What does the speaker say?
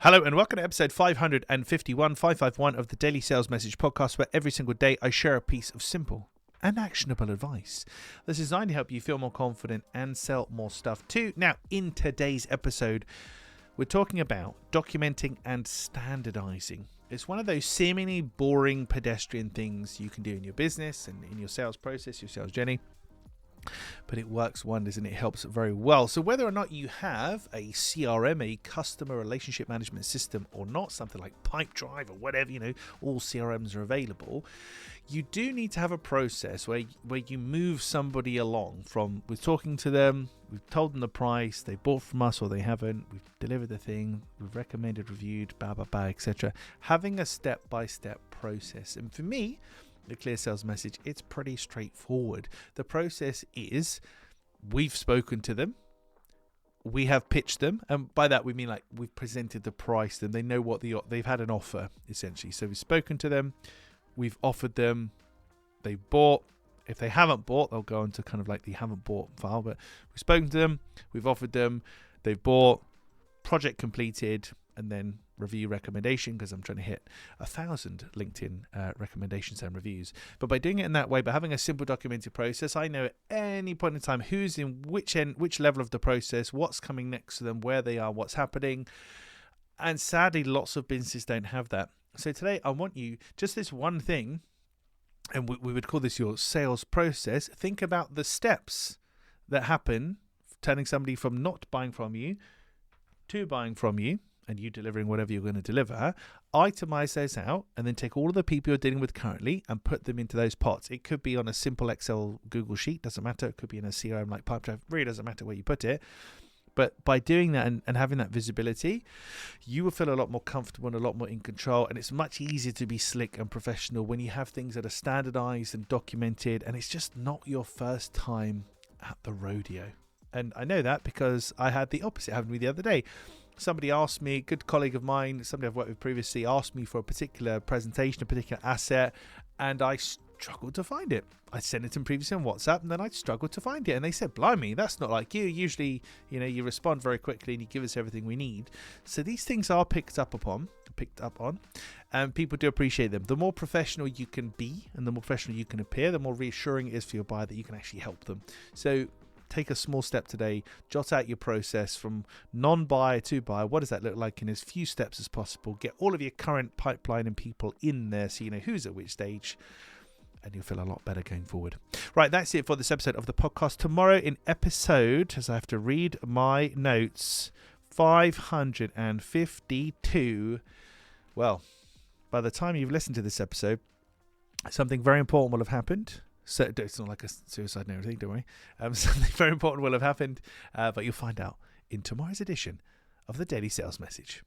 Hello and welcome to episode 551 of the Daily Sales Message podcast, where every single day I share a piece of simple and actionable advice that's designed to help you feel more confident and sell more stuff too. Now, in today's episode, we're talking about documenting and standardizing. It's one of those seemingly boring pedestrian things you can do in your business and in your sales process, your sales journey. But it works wonders and it helps very well. So whether or not you have a CRM, a customer relationship management system or not, something like Pipedrive or whatever, all CRMs are available. You do need to have a process where you move somebody along from we're talking to them, we've told them the price, they bought from us or they haven't, we've delivered the thing, we've recommended, reviewed, etc. Having a step-by-step process. And for me, the Clear Sales Message, it's pretty straightforward. The process is we've spoken to them, we have pitched them, and by that we mean like we've presented the price to them. They know what they've had an offer essentially. So we've spoken to them, we've offered them, they bought. If they haven't bought, they'll go into kind of like the haven't bought file. But we've spoken to them, we've offered them, they've bought, project completed, and then review recommendation, because I'm trying to hit 1,000 LinkedIn recommendations and reviews. But by doing it in that way, by having a simple documented process, I know at any point in time who's in which level of the process, what's coming next to them, where they are, what's happening. And sadly, lots of businesses don't have that. So today I want you, just this one thing, and we would call this your sales process. Think about the steps that happen, turning somebody from not buying from you to buying from you, and you delivering whatever you're going to deliver. Itemize those out and then take all of the people you're dealing with currently and put them into those pots. It could be on a simple Excel Google sheet, doesn't matter. It could be in a CRM like Pipedrive, really doesn't matter where you put it. But by doing that and having that visibility, you will feel a lot more comfortable and a lot more in control. And it's much easier to be slick and professional when you have things that are standardized and documented, and it's just not your first time at the rodeo. And I know that because I had the opposite happen to me the other day. Somebody asked me, a good colleague of mine, somebody I've worked with previously, asked me for a particular presentation, a particular asset, and I struggled to find it. I sent it to them previously on WhatsApp, and then I struggled to find it. And they said, blimey, that's not like you. Usually, you respond very quickly and you give us everything we need. So these things are picked up on, and people do appreciate them. The more professional you can be and the more professional you can appear, the more reassuring it is for your buyer that you can actually help them. So take a small step today, jot out your process from non-buyer to buyer. What does that look like in as few steps as possible? Get all of your current pipeline and people in there so you know who's at which stage, and you'll feel a lot better going forward. Right, that's it for this episode of the podcast. Tomorrow in episode, as I have to read my notes, 552. Well, by the time you've listened to this episode, something very important will have happened. So it's not like a suicide note thing, don't worry. Something very important will have happened, but you'll find out in tomorrow's edition of the Daily Sales Message.